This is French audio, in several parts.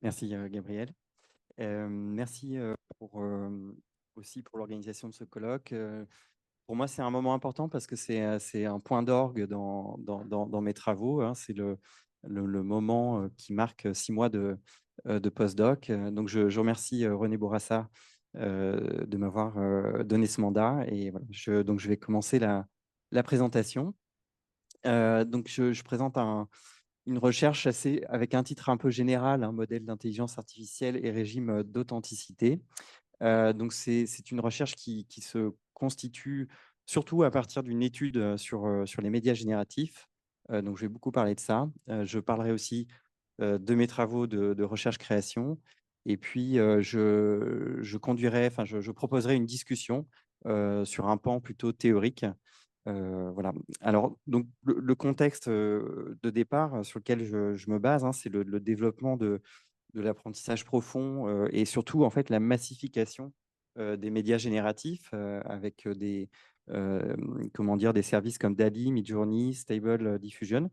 Merci Gabriel. Merci aussi pour l'organisation de ce colloque. Pour moi, c'est un moment important parce que c'est un point d'orgue dans mes travaux, hein. C'est le moment qui marque 6 mois de postdoc. Donc, je remercie René Bourassa de m'avoir donné ce mandat. Et voilà, donc, je vais commencer la présentation. Donc, je présente une recherche avec un titre un peu général, un modèle d'intelligence artificielle et régime d'authenticité. Donc, c'est une recherche qui se constitue surtout à partir d'une étude sur les médias génératifs. Donc, je vais beaucoup parler de ça. Je parlerai aussi de mes travaux de recherche-création. Et puis, je conduirai, enfin, je proposerai une discussion sur un pan plutôt théorique. Voilà. Alors, donc, le contexte de départ sur lequel je me base, hein, c'est le développement de l'apprentissage profond et surtout en fait la massification des médias génératifs avec euh, comment dire, des services comme DALL-E, Midjourney, Stable Diffusion,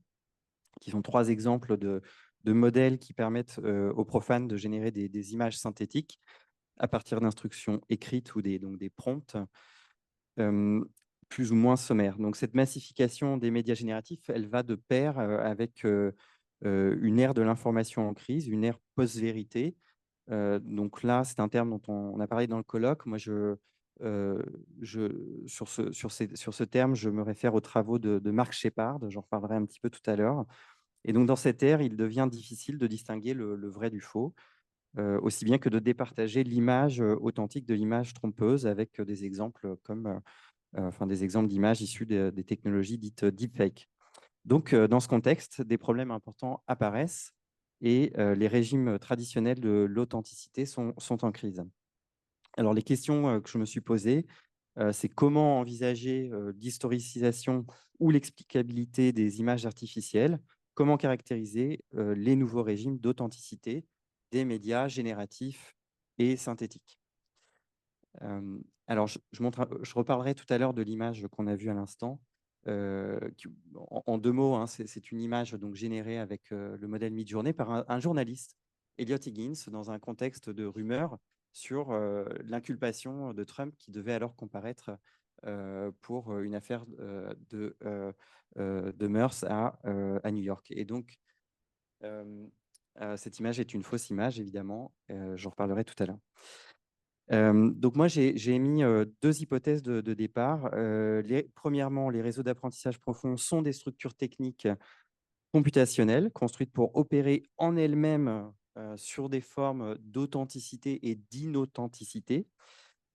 qui sont 3 exemples de modèles qui permettent aux profanes de générer des images synthétiques à partir d'instructions écrites ou donc des prompts euh, plus ou moins sommaires. Donc cette massification des médias génératifs, elle va de pair avec une ère de l'information en crise, une ère post-vérité. Donc là, c'est un terme dont on a parlé dans le colloque. Moi, sur ce terme, je me réfère aux travaux de Mark Shepard. J'en reparlerai un petit peu tout à l'heure. Et donc, dans cette ère, il devient difficile de distinguer le vrai du faux, aussi bien que de départager l'image authentique de l'image trompeuse avec des exemples enfin, des exemples d'images issues des technologies dites deepfake. Donc, dans ce contexte, des problèmes importants apparaissent et les régimes traditionnels de l'authenticité sont en crise. Alors, les questions que je me suis posées, c'est comment envisager l'historicisation ou l'explicabilité des images artificielles, comment caractériser les nouveaux régimes d'authenticité des médias génératifs et synthétiques. Alors, je reparlerai tout à l'heure de l'image qu'on a vue à l'instant. En 2 mots, hein, c'est une image donc générée avec le modèle Midjourney par un journaliste, Elliot Higgins, dans un contexte de rumeurs sur l'inculpation de Trump qui devait alors comparaître pour une affaire de mœurs à New York. Et donc, cette image est une fausse image, évidemment. J'en reparlerai tout à l'heure. Donc moi, j'ai émis 2 hypothèses de départ. Premièrement, les réseaux d'apprentissage profond sont des structures techniques computationnelles construites pour opérer en elles-mêmes sur des formes d'authenticité et d'inauthenticité.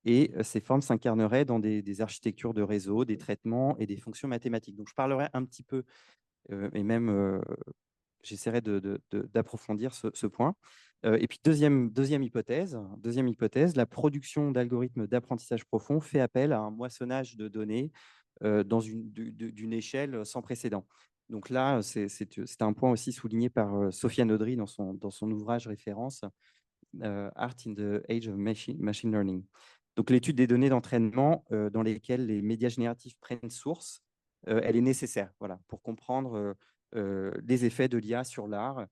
Et ces formes s'incarneraient dans des architectures de réseau, des traitements et des fonctions mathématiques. Donc je parlerai un petit peu, et même j'essaierai d'approfondir ce point. Et puis, deuxième hypothèse, la production d'algorithmes d'apprentissage profond fait appel à un moissonnage de données d'une échelle sans précédent. Donc là, c'est un point aussi souligné par Sofiane Audry dans son ouvrage référence Art in the Age of Machine Learning. Donc l'étude des données d'entraînement dans lesquelles les médias génératifs prennent source, elle est nécessaire, voilà, pour comprendre les effets de l'IA sur l'art,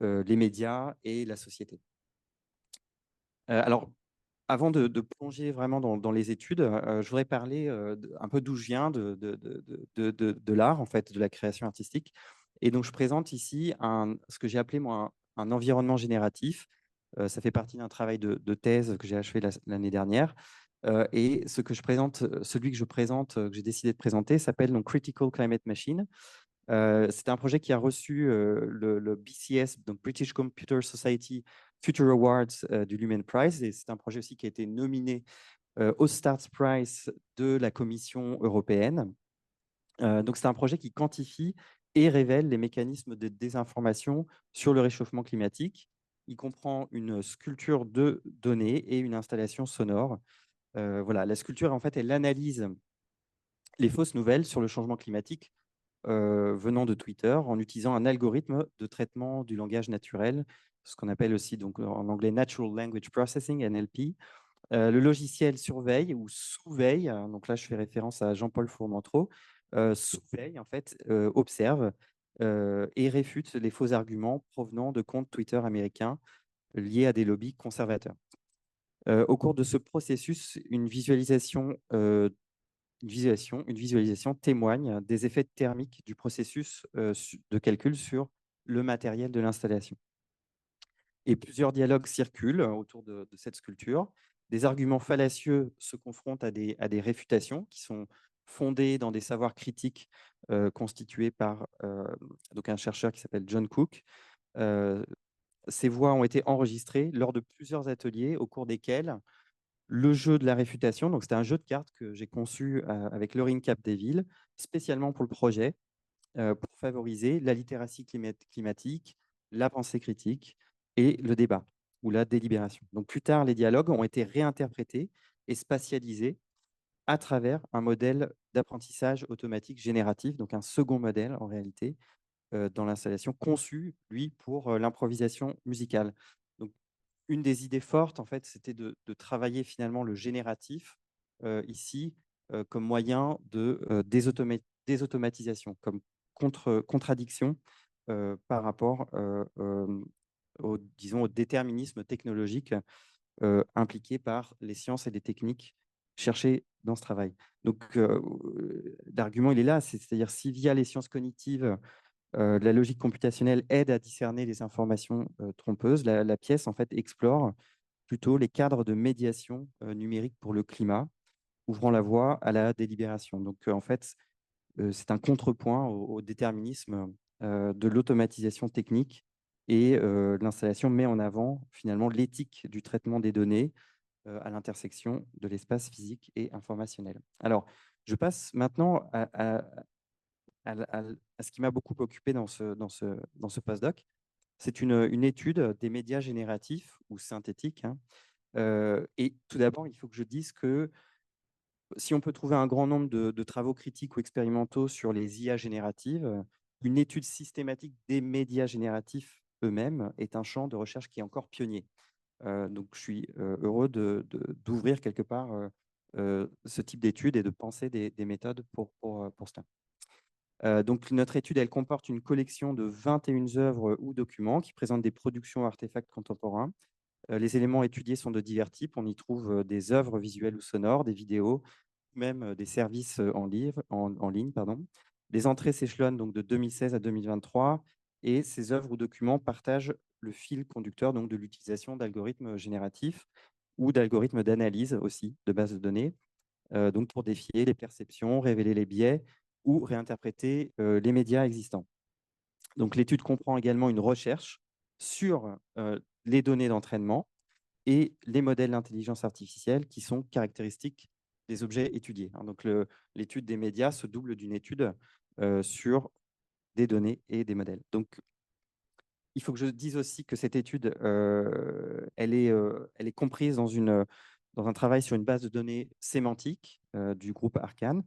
les médias et la société. Alors, avant de plonger vraiment dans les études, je voudrais parler un peu d'où je viens de l'art, en fait, de la création artistique. Et donc, je présente ici ce que j'ai appelé, moi, un environnement génératif. Ça fait partie d'un travail de thèse que j'ai achevé l'année dernière. Et celui que je présente, que j'ai décidé de présenter, s'appelle donc Critical Climate Machine. C'est un projet qui a reçu le BCS, donc British Computer Society Future Awards du Lumen Prize. Et c'est un projet aussi qui a été nominé au Starts Prize de la Commission européenne. Donc, c'est un projet qui quantifie et révèle les mécanismes de désinformation sur le réchauffement climatique. Il comprend une sculpture de données et une installation sonore. Voilà, la sculpture, en fait, elle analyse les fausses nouvelles sur le changement climatique venant de Twitter en utilisant un algorithme de traitement du langage naturel, ce qu'on appelle aussi donc, en anglais Natural Language Processing, NLP. Le logiciel surveille ou sous-veille, hein, donc là je fais référence à Jean-Paul Fourmentreau, sous-veille en fait, observe et réfute les faux arguments provenant de comptes Twitter américains liés à des lobbies conservateurs. Au cours de ce processus, une visualisation témoigne des effets thermiques du processus de calcul sur le matériel de l'installation. Et plusieurs dialogues circulent autour de cette sculpture. Des arguments fallacieux se confrontent à des réfutations qui sont fondées dans des savoirs critiques constitués par donc un chercheur qui s'appelle John Cook. Euh, Ces voix ont été enregistrées lors de plusieurs ateliers au cours desquels le jeu de la réfutation, donc c'était un jeu de cartes que j'ai conçu avec Laurine Capdeville, spécialement pour le projet, pour favoriser la littératie climatique, la pensée critique et le débat ou la délibération. Donc plus tard, les dialogues ont été réinterprétés et spatialisés à travers un modèle d'apprentissage automatique génératif, donc un second modèle en réalité, dans l'installation, conçu, lui, pour l'improvisation musicale. Donc, une des idées fortes, en fait, c'était de travailler finalement le génératif ici comme moyen de désautomatisation, comme contradiction par rapport disons, au déterminisme technologique impliqué par les sciences et les techniques cherchées dans ce travail. Donc, l'argument, il est là, c'est-à-dire si via les sciences cognitives, la logique computationnelle aide à discerner les informations trompeuses, la pièce, en fait, explore plutôt les cadres de médiation numérique pour le climat, ouvrant la voie à la délibération. Donc, en fait, c'est un contrepoint au déterminisme de l'automatisation technique et l'installation met en avant finalement l'éthique du traitement des données à l'intersection de l'espace physique et informationnel. Alors, je passe maintenant à ce qui m'a beaucoup occupé dans ce postdoc. C'est une étude des médias génératifs ou synthétiques, hein. Et tout d'abord, il faut que je dise que si on peut trouver un grand nombre de travaux critiques ou expérimentaux sur les IA génératives, une étude systématique des médias génératifs eux-mêmes est un champ de recherche qui est encore pionnier. Donc, je suis heureux d'ouvrir quelque part ce type d'études et de penser des méthodes pour cela. Donc, notre étude, elle comporte une collection de 21 œuvres ou documents qui présentent des productions artefacts contemporains. Les éléments étudiés sont de divers types. On y trouve des œuvres visuelles ou sonores, des vidéos, même des services en ligne. Pardon. Les entrées s'échelonnent donc de 2016 à 2023 et ces œuvres ou documents partagent le fil conducteur donc, de l'utilisation d'algorithmes génératifs ou d'algorithmes d'analyse aussi de bases de données, donc pour défier les perceptions, révéler les biais ou réinterpréter les médias existants. Donc l'étude comprend également une recherche sur les données d'entraînement et les modèles d'intelligence artificielle qui sont caractéristiques des objets étudiés, hein. Donc l'étude des médias se double d'une étude sur des données et des modèles. Donc il faut que je dise aussi que cette étude, elle est comprise dans un travail sur une base de données sémantique du groupe Arcane,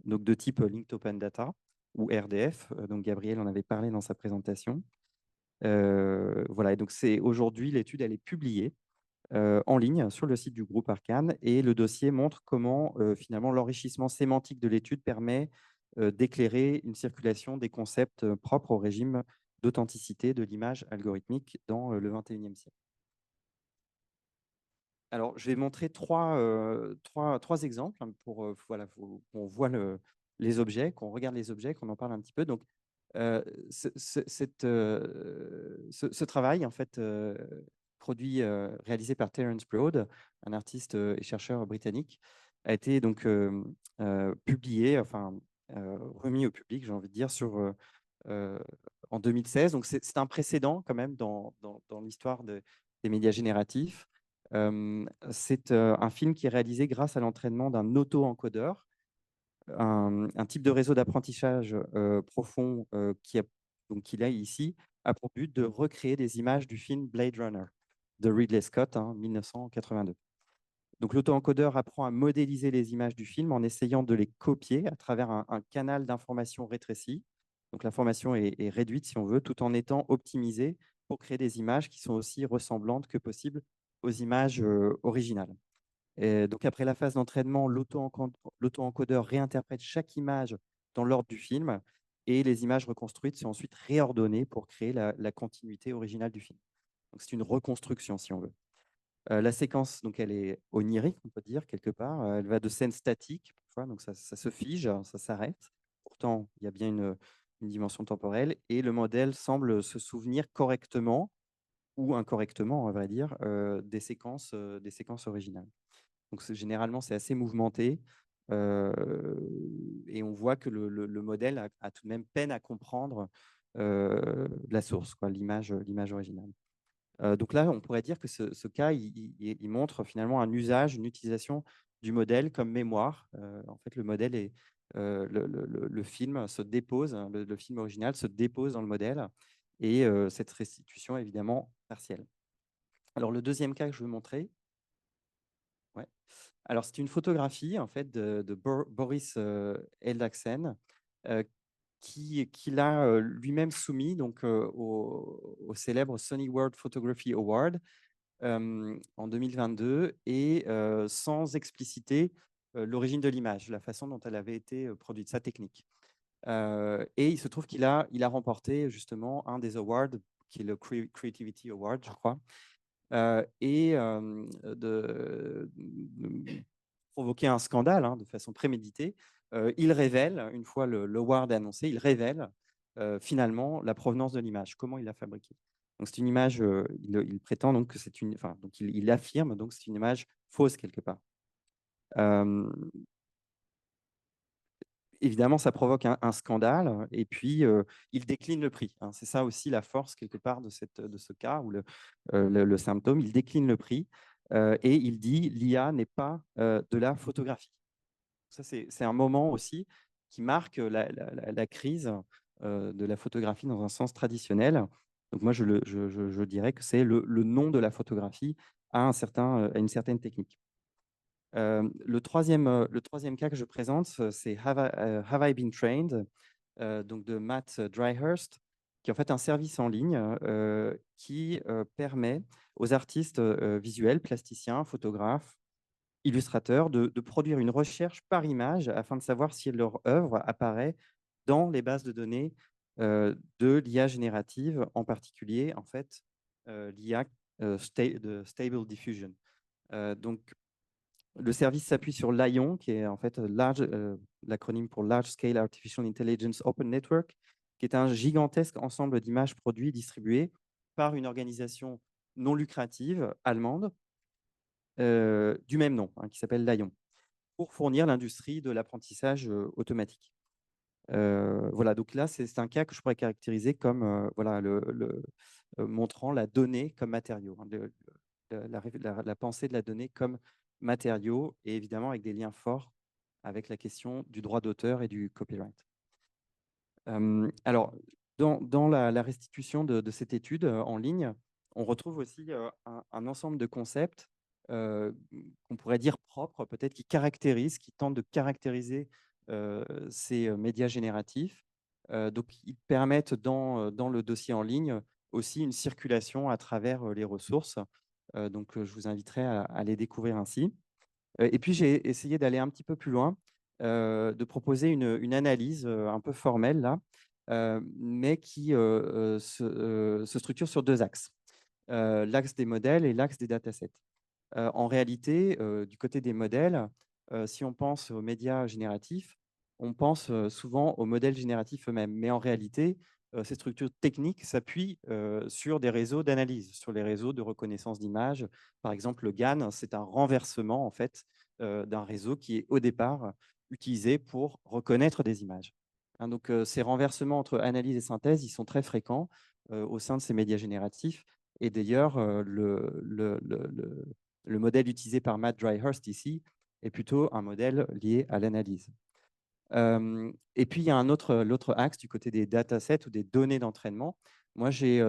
donc de type Linked Open Data ou RDF. Donc Gabriel en avait parlé dans sa présentation. Voilà, et donc aujourd'hui, l'étude, elle est publiée en ligne sur le site du groupe Arcane et le dossier montre comment finalement l'enrichissement sémantique de l'étude permet d'éclairer une circulation des concepts propres au régime d'authenticité de l'image algorithmique dans le 21e siècle. Alors, je vais montrer trois exemples hein, pour voilà, qu'on voit les objets, qu'on regarde les objets, qu'on en parle un petit peu. Donc, ce travail, en fait, réalisé par Terence Broad, un artiste et chercheur britannique, a été donc publié, enfin remis au public, j'ai envie de dire, euh, en 2016. Donc, c'est un précédent quand même dans l'histoire des médias génératifs. C'est un film qui est réalisé grâce à l'entraînement d'un auto-encodeur, un type de réseau d'apprentissage profond qu'il a ici, a pour but de recréer des images du film Blade Runner de Ridley Scott, 1982. Donc l'auto-encodeur apprend à modéliser les images du film en essayant de les copier à travers un canal d'information rétréci. Donc l'information est réduite, si on veut, tout en étant optimisée pour créer des images qui sont aussi ressemblantes que possible aux images originales. Et donc après la phase d'entraînement, l'auto-encodeur réinterprète chaque image dans l'ordre du film et les images reconstruites sont ensuite réordonnées pour créer la continuité originale du film. Donc, c'est une reconstruction, si on veut. La séquence, donc, elle est onirique, on peut dire, quelque part. Elle va de scènes statiques, parfois, donc ça se fige, ça s'arrête. Pourtant, il y a bien une dimension temporelle, et le modèle semble se souvenir correctement ou incorrectement, à vrai dire, des séquences originales. Donc, généralement, c'est assez mouvementé, euh, et on voit que le modèle a tout de même peine à comprendre la source, quoi, l'image originale. Donc là, on pourrait dire que ce cas, il montre finalement un usage, une utilisation du modèle comme mémoire. En fait, le modèle est le film se dépose, hein, le film original se dépose dans le modèle, et cette restitution est évidemment partielle. Alors, le deuxième cas que je veux montrer, ouais. Alors, c'est une photographie en fait de Boris Eldagsen, euh, qui l'a lui-même soumis donc, au célèbre Sony World Photography Award en 2022, et sans expliciter l'origine de l'image, la façon dont elle avait été produite, sa technique. Et il se trouve il a remporté justement un des awards, qui est le Creativity Award, je crois, et de provoquer un scandale, hein, de façon préméditée. Il révèle, une fois l'award annoncé, il révèle finalement la provenance de l'image, comment il l'a fabriquée. Donc c'est une image, il prétend donc que c'est une, enfin, donc il affirme donc c'est une image fausse quelque part. Euh, Évidemment, ça provoque un scandale, et puis il décline le prix, hein. C'est ça aussi la force quelque part de ce cas, ou le symptôme. Il décline le prix, et il dit l'IA n'est pas de la photographie. Ça, c'est un moment aussi qui marque la crise de la photographie dans un sens traditionnel. Donc moi, je dirais que c'est le nom de la photographie à une certaine technique. Le troisième cas que je présente, c'est Have I Been Trained, donc de Matt Dryhurst, qui est en fait un service en ligne qui permet aux artistes visuels, plasticiens, photographes, illustrateurs, de produire une recherche par image afin de savoir si leur œuvre apparaît dans les bases de données de l'IA générative, en particulier en fait l'IA de Stable Diffusion. Donc, le service s'appuie sur LAION, qui est en fait l'acronyme pour Large Scale Artificial Intelligence Open Network, qui est un gigantesque ensemble d'images produits et distribuées par une organisation non lucrative allemande du même nom, hein, qui s'appelle LAION, pour fournir l'industrie de l'apprentissage automatique. Voilà, donc là, c'est un cas que je pourrais caractériser comme voilà, montrant la donnée comme matériau, hein, la pensée de la donnée comme matériau, et évidemment avec des liens forts avec la question du droit d'auteur et du copyright. Alors, dans la restitution de cette étude en ligne, on retrouve aussi un ensemble de concepts qu'on pourrait dire propres, peut-être qui tentent de caractériser ces médias génératifs. Donc, ils permettent dans le dossier en ligne aussi une circulation à travers les ressources. Donc, je vous inviterai à les découvrir ainsi. Et puis, j'ai essayé d'aller un petit peu plus loin, de proposer une analyse un peu formelle, là, mais qui se structure sur deux axes, l'axe des modèles et l'axe des datasets. En réalité, du côté des modèles, si on pense aux médias génératifs, on pense souvent aux modèles génératifs eux-mêmes. Mais en réalité, ces structures techniques s'appuient sur des réseaux d'analyse, sur les réseaux de reconnaissance d'images. Par exemple, le GAN, c'est un renversement en fait d'un réseau qui est au départ utilisé pour reconnaître des images. Hein, donc, ces renversements entre analyse et synthèse, ils sont très fréquents au sein de ces médias génératifs. Et d'ailleurs, le modèle utilisé par Matt Dryhurst ici est plutôt un modèle lié à l'analyse. Et puis, il y a l'autre axe du côté des datasets ou des données d'entraînement. Moi, j'ai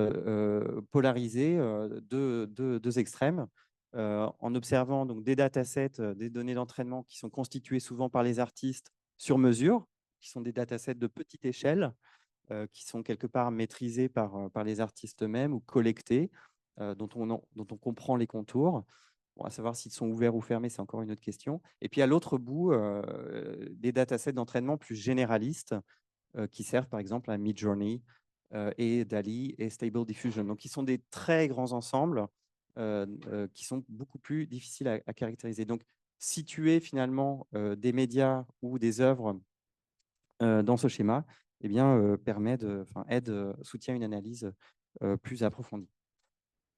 polarisé deux extrêmes en observant donc, des datasets, des données d'entraînement qui sont constituées souvent par les artistes sur mesure, qui sont des datasets de petite échelle, qui sont quelque part maîtrisés par les artistes eux-mêmes ou collectés, dont on comprend les contours. Bon, à savoir s'ils sont ouverts ou fermés, c'est encore une autre question. Et puis à l'autre bout, des datasets d'entraînement plus généralistes qui servent par exemple à Midjourney et DALL-E et Stable Diffusion. Donc, qui sont des très grands ensembles qui sont beaucoup plus difficiles à caractériser. Donc, situer finalement des médias ou des œuvres dans ce schéma, eh bien, soutient une analyse plus approfondie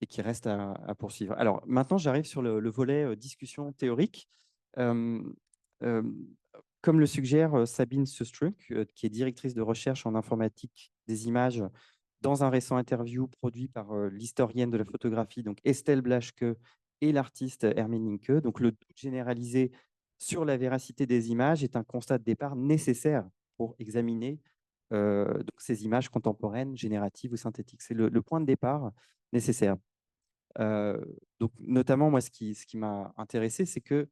et qui reste à poursuivre. Alors, maintenant, j'arrive sur le volet discussion théorique. Euh, euh, Comme le suggère Sabine Sustruck, qui est directrice de recherche en informatique des images, dans un récent interview produit par l'historienne de la photographie, donc Estelle Blaschke, et l'artiste Hermine Linke. Donc, le doute généralisé sur la véracité des images est un constat de départ nécessaire pour examiner donc ces images contemporaines, génératives ou synthétiques. C'est le point de départ nécessaire. Donc, notamment, moi, ce qui m'a intéressé, c'est que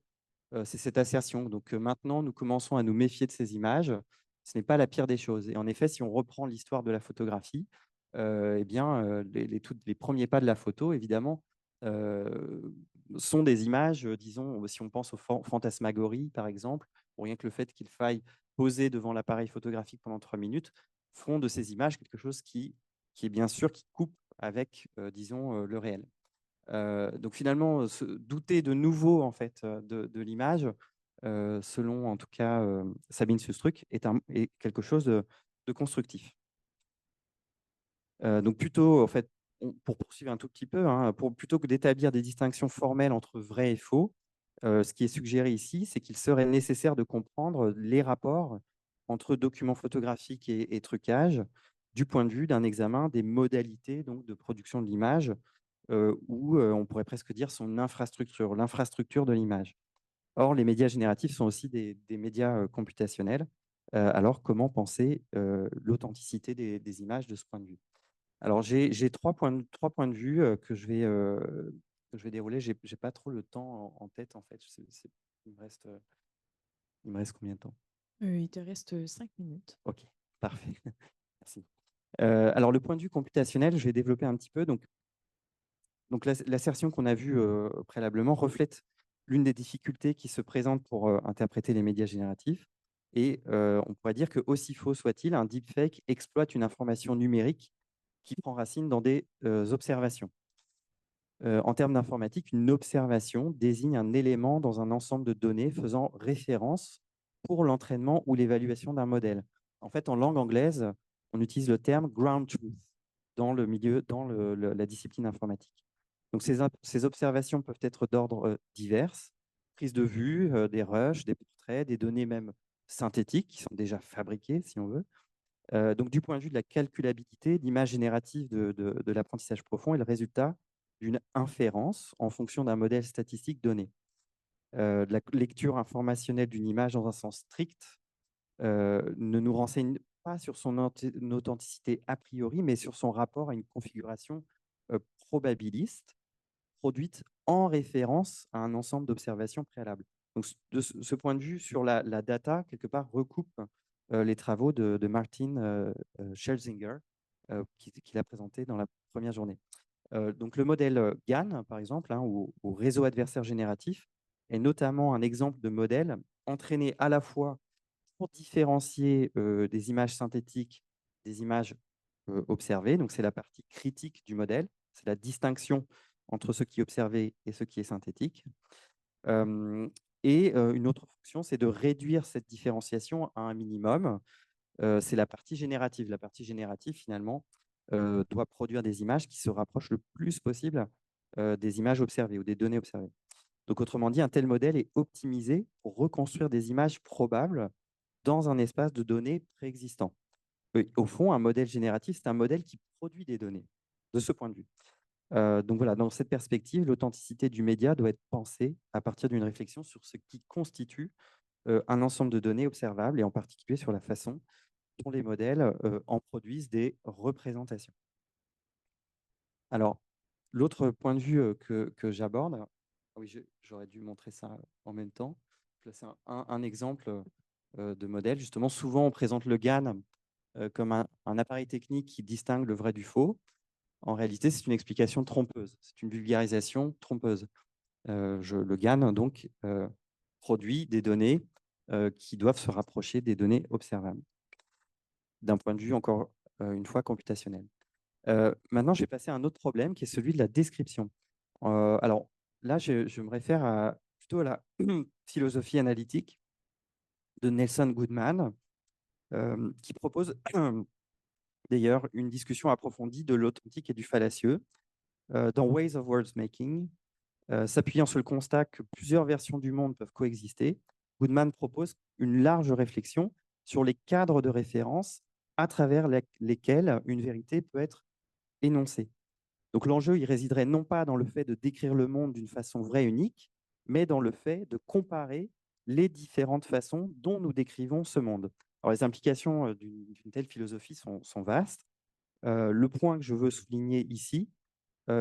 c'est cette assertion. Donc, maintenant, nous commençons à nous méfier de ces images. Ce n'est pas la pire des choses. Et en effet, si on reprend l'histoire de la photographie, eh bien, les premiers pas de la photo, évidemment, euh, sont des images, disons, si on pense aux fantasmagories, par exemple, pour rien que le fait qu'il faille poser devant l'appareil photographique pendant 3 minutes, font de ces images quelque chose qui est bien sûr, qui coupe avec, disons, le réel. Donc finalement, se douter de nouveau en fait de l'image, selon en tout cas Sabine Sustruck, est quelque chose de constructif. Donc plutôt, en fait, pour poursuivre un tout petit peu, hein, plutôt que d'établir des distinctions formelles entre vrai et faux, ce qui est suggéré ici, c'est qu'il serait nécessaire de comprendre les rapports entre documents photographiques et trucage du point de vue d'un examen des modalités donc, de production de l'image, ou on pourrait presque dire son infrastructure, l'infrastructure de l'image. Or, les médias génératifs sont aussi des médias computationnels. Alors, comment penser l'authenticité des images de ce point de vue? Alors, j'ai trois points de vue que je vais dérouler. Je n'ai pas trop le temps en tête, en fait. Il me reste, il me reste combien de temps? Il te reste 5 minutes. Ok, parfait. Merci. Alors, le point de vue computationnel, je vais développer un petit peu. Donc l'assertion qu'on a vue préalablement reflète l'une des difficultés qui se présentent pour interpréter les médias génératifs. Et on pourrait dire que, aussi faux soit-il, un deepfake exploite une information numérique qui prend racine dans des observations. En termes d'informatique, une observation désigne un élément dans un ensemble de données faisant référence pour l'entraînement ou l'évaluation d'un modèle. En fait, en langue anglaise, on utilise le terme ground truth dans le milieu, dans la discipline informatique. Donc, ces observations peuvent être d'ordre divers, prise de vue, des rushs, des portraits, des données même synthétiques qui sont déjà fabriquées, si on veut. Donc, du point de vue de la calculabilité, l'image générative de l'apprentissage profond est le résultat d'une inférence en fonction d'un modèle statistique donné. La lecture informationnelle d'une image dans un sens strict ne nous renseigne pas sur son authenticité a priori, mais sur son rapport à une configuration probabiliste produite en référence à un ensemble d'observations préalables. Donc, de ce point de vue, sur la data, quelque part, recoupe les travaux de Martin Schelzinger, qu'il a présenté dans la première journée. Donc, le modèle GAN, par exemple, hein, ou réseau adversaire génératif, est notamment un exemple de modèle entraîné à la fois pour différencier des images synthétiques des images observées. Donc, c'est la partie critique du modèle, c'est la distinction entre ce qui est observé et ce qui est synthétique. Une autre fonction, c'est de réduire cette différenciation à un minimum. C'est la partie générative. La partie générative, finalement, doit produire des images qui se rapprochent le plus possible des images observées ou des données observées. Donc, autrement dit, un tel modèle est optimisé pour reconstruire des images probables dans un espace de données préexistant. Au fond, un modèle génératif, c'est un modèle qui produit des données, de ce point de vue. Donc voilà, dans cette perspective, l'authenticité du média doit être pensée à partir d'une réflexion sur ce qui constitue un ensemble de données observables et en particulier sur la façon dont les modèles en produisent des représentations. Alors, l'autre point de vue que j'aborde, oui, j'aurais dû montrer ça en même temps. C'est un exemple de modèle. Justement, souvent, on présente le GAN comme un appareil technique qui distingue le vrai du faux. En réalité, c'est une explication trompeuse. C'est une vulgarisation trompeuse. Le GAN, donc, produit des données qui doivent se rapprocher des données observables. D'un point de vue encore une fois computationnelle. Maintenant, je vais passer à un autre problème qui est celui de la description. Alors là, je me réfère plutôt à la philosophie analytique de Nelson Goodman, qui propose d'ailleurs une discussion approfondie de l'authentique et du fallacieux dans Ways of Wordsmaking. S'appuyant sur le constat que plusieurs versions du monde peuvent coexister, Goodman propose une large réflexion sur les cadres de référence à travers lesquels une vérité peut être énoncée. Donc l'enjeu, il résiderait non pas dans le fait de décrire le monde d'une façon vraie et unique, mais dans le fait de comparer les différentes façons dont nous décrivons ce monde. Alors les implications d'une telle philosophie sont vastes. Le point que je veux souligner ici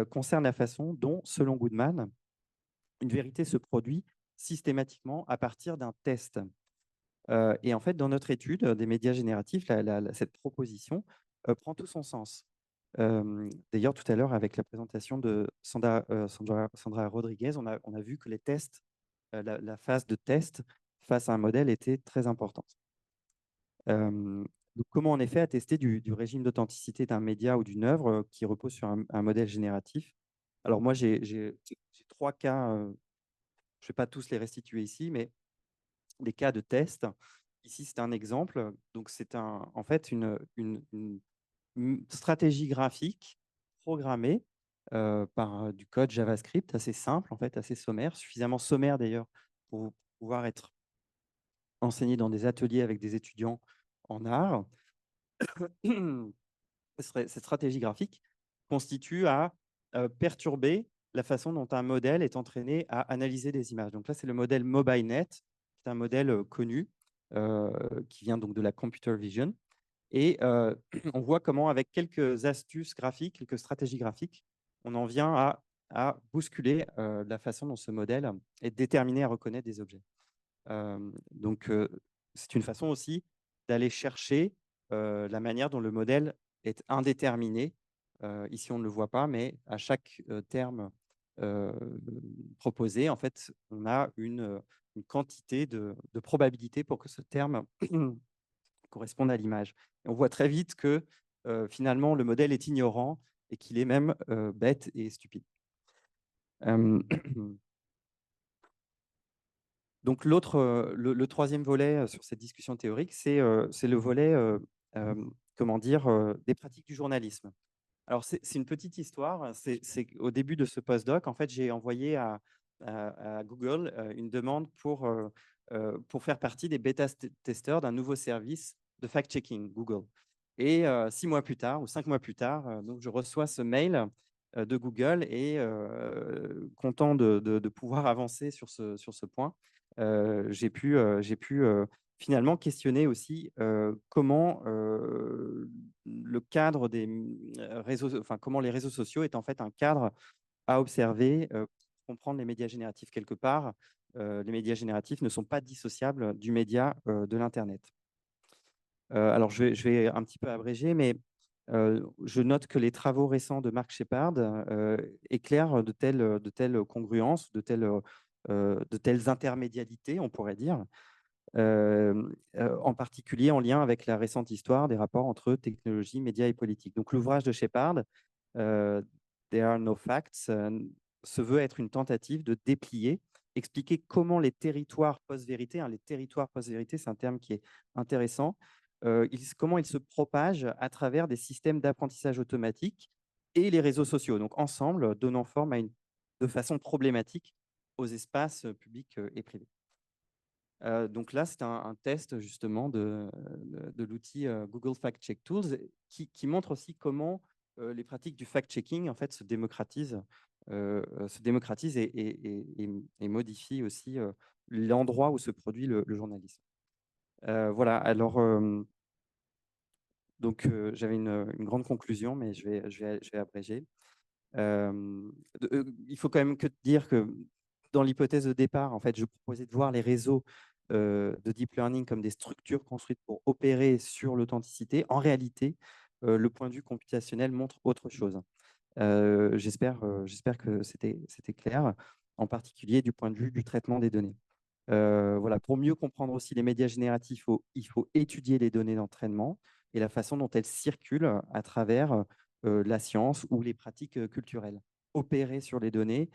concerne la façon dont, selon Goodman, une vérité se produit systématiquement à partir d'un test. Et en fait, dans notre étude des médias génératifs, cette proposition prend tout son sens. D'ailleurs, tout à l'heure, avec la présentation de Sandra Rodriguez, on a vu que les tests, la phase de test face à un modèle était très importante. Donc, comment en effet attester du régime d'authenticité d'un média ou d'une œuvre qui repose sur un modèle génératif? Alors moi, j'ai 3 cas, je ne vais pas tous les restituer ici, mais des cas de test. Ici, c'est un exemple. Donc, c'est en fait une stratégie graphique programmée par du code JavaScript assez simple, en fait, assez sommaire, suffisamment sommaire d'ailleurs pour pouvoir être enseigné dans des ateliers avec des étudiants en art. Cette stratégie graphique constitue à perturber la façon dont un modèle est entraîné à analyser des images. Donc là, c'est le modèle MobileNet, qui est un modèle connu qui vient donc de la computer vision. Et on voit comment, avec quelques astuces graphiques, quelques stratégies graphiques, on en vient à bousculer la façon dont ce modèle est déterminé à reconnaître des objets. Donc, c'est une façon aussi d'aller chercher la manière dont le modèle est indéterminé. Ici, on ne le voit pas, mais à chaque terme euh, proposé, en fait, on a une quantité de probabilité pour que ce terme corresponde à l'image. Et on voit très vite que finalement, le modèle est ignorant et qu'il est même bête et stupide. Donc, le troisième volet sur cette discussion théorique, c'est le volet comment dire, des pratiques du journalisme. Alors, c'est une petite histoire. C'est au début de ce postdoc, en fait, j'ai envoyé à Google une demande pour faire partie des bêta-testeurs d'un nouveau service de fact-checking, Google. Et 6 mois plus tard, ou 5 mois plus tard, donc je reçois ce mail de Google et content de pouvoir avancer sur ce point, j'ai pu finalement questionner aussi comment le cadre des réseaux, enfin comment les réseaux sociaux est en fait un cadre à observer pour comprendre les médias génératifs quelque part. Les médias génératifs ne sont pas dissociables du média de l'Internet. Alors je vais un petit peu abréger, mais je note que les travaux récents de Mark Shepard éclairent de telles congruences, de telles intermédialités, on pourrait dire, en particulier en lien avec la récente histoire des rapports entre technologie, médias et politique. Donc l'ouvrage de Shepard, There are no facts, se veut être une tentative de déplier, expliquer comment les territoires post-vérité, les territoires post-vérité, c'est un terme qui est intéressant, comment ils se propagent à travers des systèmes d'apprentissage automatique et les réseaux sociaux, donc ensemble, donnant forme de façon problématique aux espaces publics et privés. Donc là, c'est un test justement de l'outil Google Fact Check Tools qui montre aussi comment les pratiques du fact-checking en fait, se démocratisent et modifient aussi l'endroit où se produit le journalisme. Voilà, alors donc j'avais une grande conclusion, mais je vais abréger. Il faut quand même que dire que dans l'hypothèse de départ, en fait, je proposais de voir les réseaux de deep learning comme des structures construites pour opérer sur l'authenticité. En réalité, le point de vue computationnel montre autre chose. J'espère que c'était clair, en particulier du point de vue du traitement des données. Voilà, pour mieux comprendre aussi les médias génératifs, il faut étudier les données d'entraînement. et la façon dont elles circulent à travers la science ou les pratiques culturelles. Opérer sur les données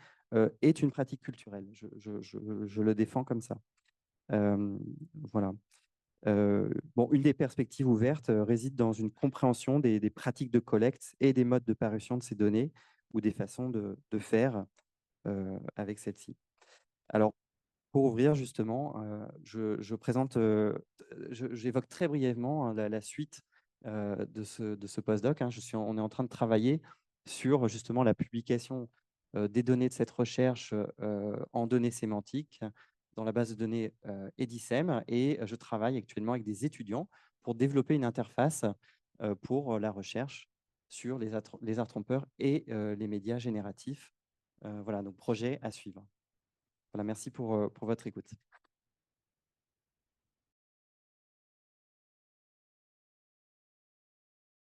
est une pratique culturelle. Je le défends comme ça. Voilà. Bon, une des perspectives ouvertes réside dans une compréhension des pratiques de collecte et des modes de parution de ces données ou des façons de faire avec celles-ci. Alors, pour ouvrir justement, je présente, j'évoque très brièvement hein, la suite de ce postdoc. Hein. On est en train de travailler sur justement la publication des données de cette recherche en données sémantiques dans la base de données Edisem, et je travaille actuellement avec des étudiants pour développer une interface pour la recherche sur les arts trompeurs et les médias génératifs. Voilà, donc projet à suivre. Voilà, merci pour votre écoute.